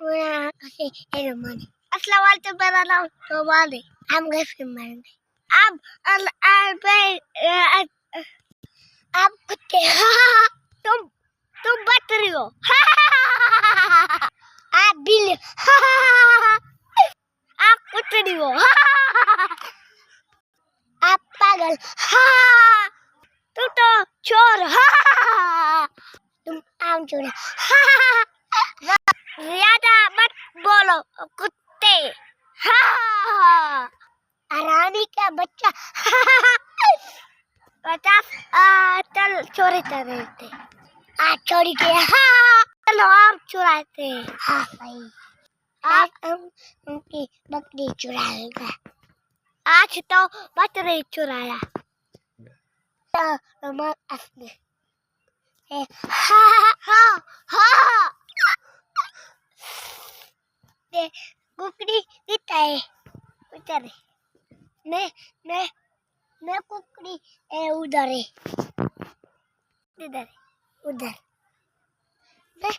मैं ऐसे ये माने असला वाल तो बना ना तो वाले हम गए फिर मारेंगे अब आप कुत्ते तुम बच रही हो आप बिल आप कुत्ते हो आप पागल तुम तो चोर तुम आम चोर ज्यादा मत बोलो कुत्ते रानी का बच्चा 50 चल चोरी कर थे आज चोरी किया चलो आप चुराते हाँ सही आज हम उनकी बकरी चुराएंगे आज तो बकरी चुराया तो मैं असली हाँ हाँ हाँ ये कुकड़ी कितना है उधर है मैं कुकड़ी उधर है इधर उधर